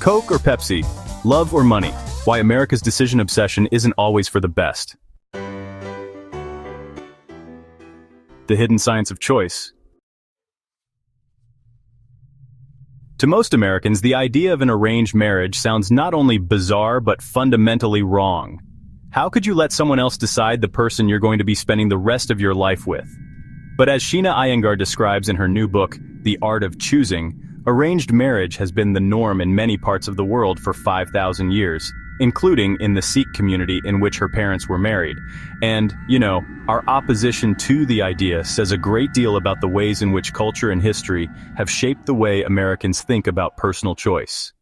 Coke or Pepsi? Love or money? Why America's decision obsession isn't always for the best. The hidden science of choice. To most Americans, the idea of an arranged marriage sounds not only bizarre but fundamentally wrong. How could you let someone else decide the person you're going to be spending the rest of your life with? But as Sheena Iyengar describes in her new book, The Art of Choosing, arranged marriage has been the norm in many parts of the world for 5,000 years, including in the Sikh community in which her parents were married. And, our opposition to the idea says a great deal about the ways in which culture and history have shaped the way Americans think about personal choice.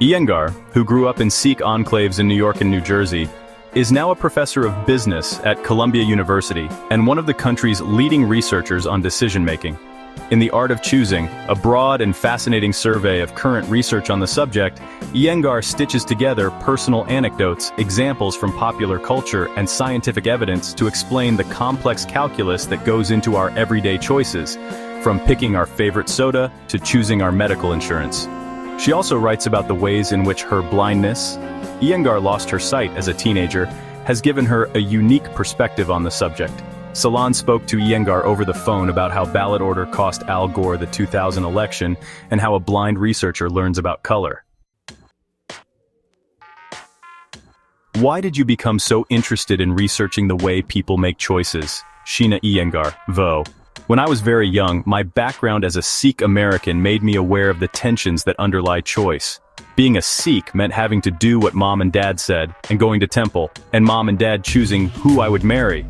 Iyengar, who grew up in Sikh enclaves in New York and New Jersey, is now a professor of business at Columbia University and one of the country's leading researchers on decision-making. In The Art of Choosing, a broad and fascinating survey of current research on the subject, Iyengar stitches together personal anecdotes, examples from popular culture, and scientific evidence to explain the complex calculus that goes into our everyday choices, from picking our favorite soda to choosing our medical insurance. She also writes about the ways in which her blindness, Iyengar lost her sight as a teenager, has given her a unique perspective on the subject. Salon spoke to Iyengar over the phone about how ballot order cost Al Gore the 2000 election and how a blind researcher learns about color. Why did you become so interested in researching the way people make choices? Sheena Iyengar, VO. When I was very young, my background as a Sikh American made me aware of the tensions that underlie choice. Being a Sikh meant having to do what mom and dad said, and going to temple, and mom and dad choosing who I would marry.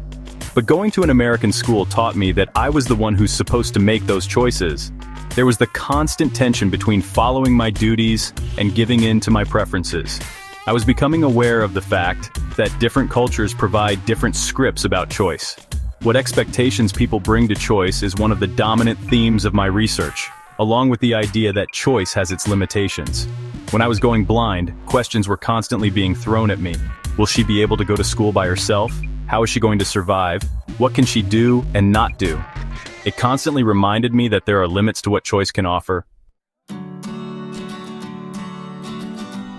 But going to an American school taught me that I was the one who's supposed to make those choices. There was the constant tension between following my duties and giving in to my preferences. I was becoming aware of the fact that different cultures provide different scripts about choice. What expectations people bring to choice is one of the dominant themes of my research, along with the idea that choice has its limitations. When I was going blind, questions were constantly being thrown at me. Will she be able to go to school by herself? How is she going to survive? What can she do and not do? It constantly reminded me that there are limits to what choice can offer.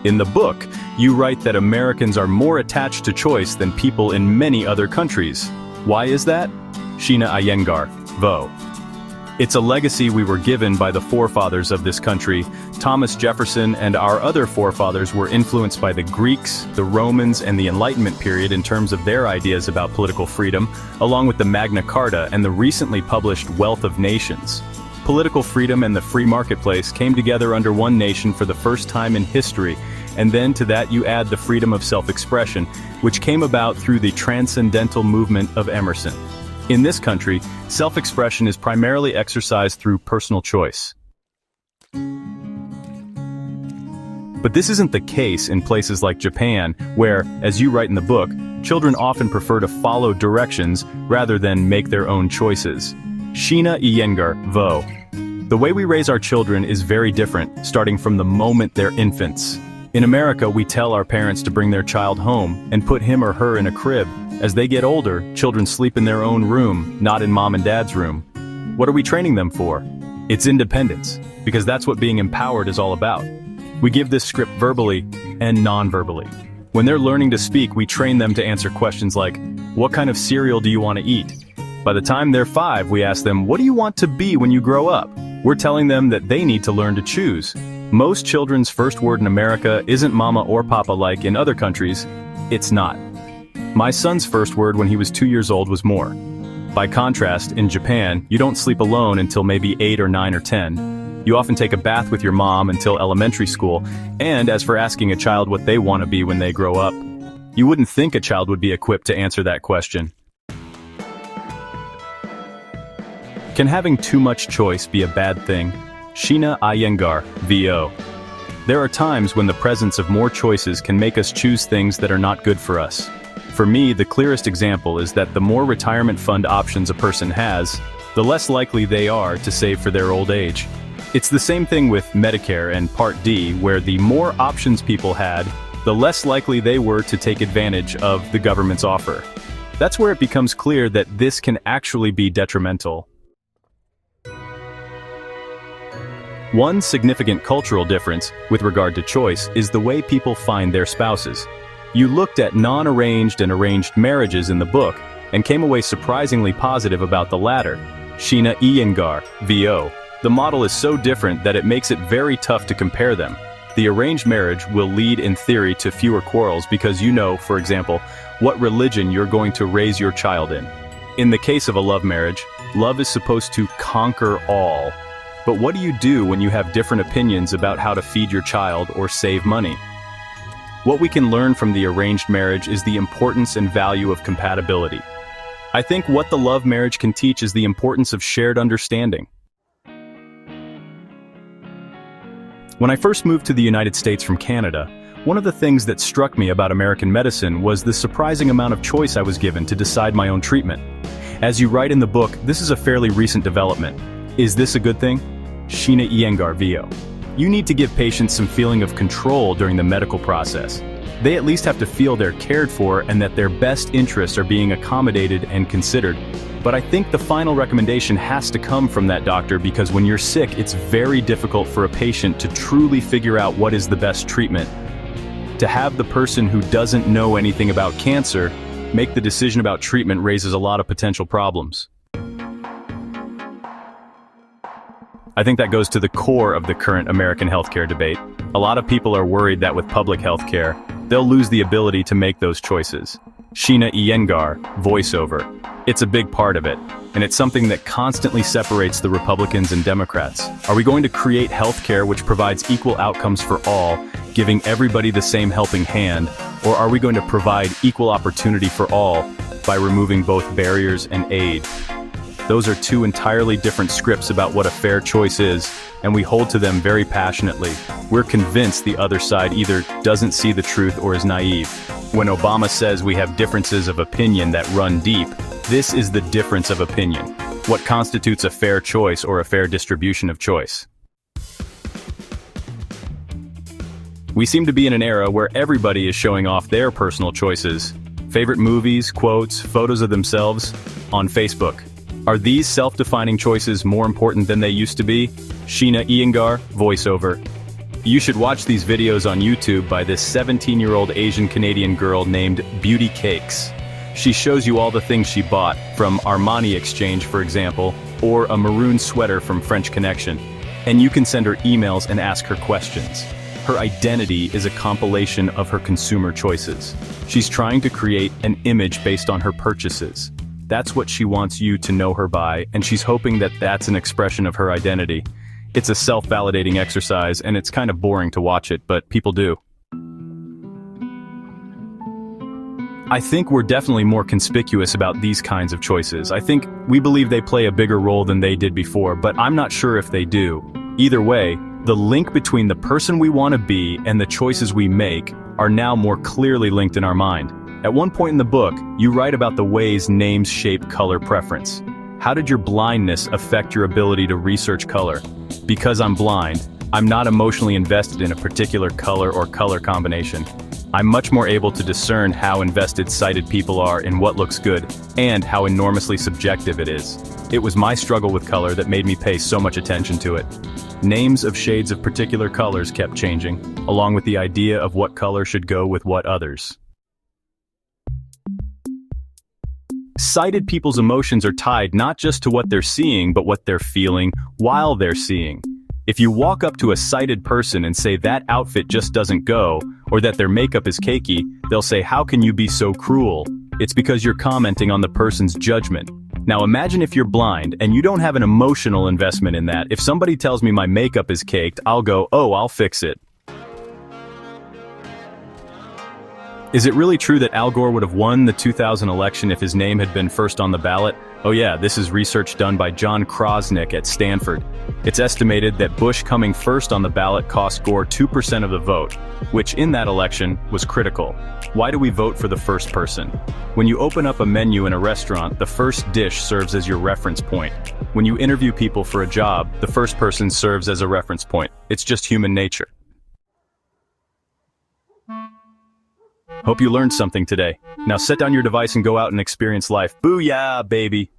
In the book, you write that Americans are more attached to choice than people in many other countries. Why is that? Sheena Iyengar, VO. It's a legacy we were given by the forefathers of this country. Thomas Jefferson and our other forefathers were influenced by the Greeks, the Romans, and the Enlightenment period in terms of their ideas about political freedom, along with the Magna Carta and the recently published Wealth of Nations. Political freedom and the free marketplace came together under one nation for the first time in history, and then to that you add the freedom of self-expression, which came about through the transcendental movement of Emerson. In this country, self-expression is primarily exercised through personal choice. But this isn't the case in places like Japan, where, as you write in the book, children often prefer to follow directions rather than make their own choices. Sheena Iyengar, VO. The way we raise our children is very different, starting from the moment they're infants. In America, we tell our parents to bring their child home and put him or her in a crib. As they get older, children sleep in their own room, not in mom and dad's room. What are we training them for? It's independence, because that's what being empowered is all about. We give this script verbally and non-verbally. When they're learning to speak, we train them to answer questions like, what kind of cereal do you want to eat? By the time they're 5, we ask them, what do you want to be when you grow up? We're telling them that they need to learn to choose. Most children's first word in America isn't mama or papa like in other countries. It's not. My son's first word when he was 2 years old was more. By contrast, in Japan, you don't sleep alone until maybe 8 or 9 or 10. You often take a bath with your mom until elementary school, and as for asking a child what they want to be when they grow up, you wouldn't think a child would be equipped to answer that question. Can having too much choice be a bad thing? Sheena Iyengar, VO. There are times when the presence of more choices can make us choose things that are not good for us. For me, the clearest example is that the more retirement fund options a person has, the less likely they are to save for their old age. It's the same thing with Medicare and Part D, where the more options people had, the less likely they were to take advantage of the government's offer. That's where it becomes clear that this can actually be detrimental. One significant cultural difference with regard to choice is the way people find their spouses. You looked at non-arranged and arranged marriages in the book and came away surprisingly positive about the latter. Sheena Iyengar, VO. The model is so different that it makes it very tough to compare them. The arranged marriage will lead in theory to fewer quarrels because you know, for example, what religion you're going to raise your child in. In the case of a love marriage, love is supposed to conquer all. But what do you do when you have different opinions about how to feed your child or save money? What we can learn from the arranged marriage is the importance and value of compatibility. I think what the love marriage can teach is the importance of shared understanding. When I first moved to the United States from Canada, one of the things that struck me about American medicine was the surprising amount of choice I was given to decide my own treatment. As you write in the book, this is a fairly recent development. Is this a good thing? Sheena Iyengar, VO. You need to give patients some feeling of control during the medical process. They at least have to feel they're cared for and that their best interests are being accommodated and considered. But I think the final recommendation has to come from that doctor because when you're sick, it's very difficult for a patient to truly figure out what is the best treatment. To have the person who doesn't know anything about cancer make the decision about treatment raises a lot of potential problems. I think that goes to the core of the current American healthcare debate. A lot of people are worried that with public healthcare, they'll lose the ability to make those choices. Sheena Iyengar, voiceover. It's a big part of it, and it's something that constantly separates the Republicans and Democrats. Are we going to create healthcare which provides equal outcomes for all, giving everybody the same helping hand, or are we going to provide equal opportunity for all by removing both barriers and aid? Those are two entirely different scripts about what a fair choice is, and we hold to them very passionately. We're convinced the other side either doesn't see the truth or is naive. When Obama says we have differences of opinion that run deep, this is the difference of opinion. What constitutes a fair choice or a fair distribution of choice? We seem to be in an era where everybody is showing off their personal choices. Favorite movies, quotes, photos of themselves on Facebook. Are these self-defining choices more important than they used to be? Sheena Iyengar, voiceover. You should watch these videos on YouTube by this 17-year-old Asian Canadian girl named Beauty Cakes. She shows you all the things she bought, from Armani Exchange, for example, or a maroon sweater from French Connection. And you can send her emails and ask her questions. Her identity is a compilation of her consumer choices. She's trying to create an image based on her purchases. That's what she wants you to know her by, and she's hoping that that's an expression of her identity. It's a self-validating exercise, and it's kind of boring to watch it, but people do. I think we're definitely more conspicuous about these kinds of choices. I think we believe they play a bigger role than they did before, but I'm not sure if they do. Either way, the link between the person we want to be and the choices we make are now more clearly linked in our mind. At one point in the book, you write about the ways names shape color preference. How did your blindness affect your ability to research color? Because I'm blind, I'm not emotionally invested in a particular color or color combination. I'm much more able to discern how invested sighted people are in what looks good, and how enormously subjective it is. It was my struggle with color that made me pay so much attention to it. Names of shades of particular colors kept changing, along with the idea of what color should go with what others. Sighted people's emotions are tied not just to what they're seeing, but what they're feeling while they're seeing. If you walk up to a sighted person and say that outfit just doesn't go, or that their makeup is cakey, they'll say, "How can you be so cruel?" It's because you're commenting on the person's judgment. Now imagine if you're blind and you don't have an emotional investment in that. If somebody tells me my makeup is caked, I'll go, "Oh, I'll fix it." Is it really true that Al Gore would have won the 2000 election if his name had been first on the ballot? Oh yeah, this is research done by John Krosnick at Stanford. It's estimated that Bush coming first on the ballot cost Gore 2% of the vote, which in that election was critical. Why do we vote for the first person? When you open up a menu in a restaurant, the first dish serves as your reference point. When you interview people for a job, the first person serves as a reference point. It's just human nature. Hope you learned something today. Now set down your device and go out and experience life. Booyah, baby!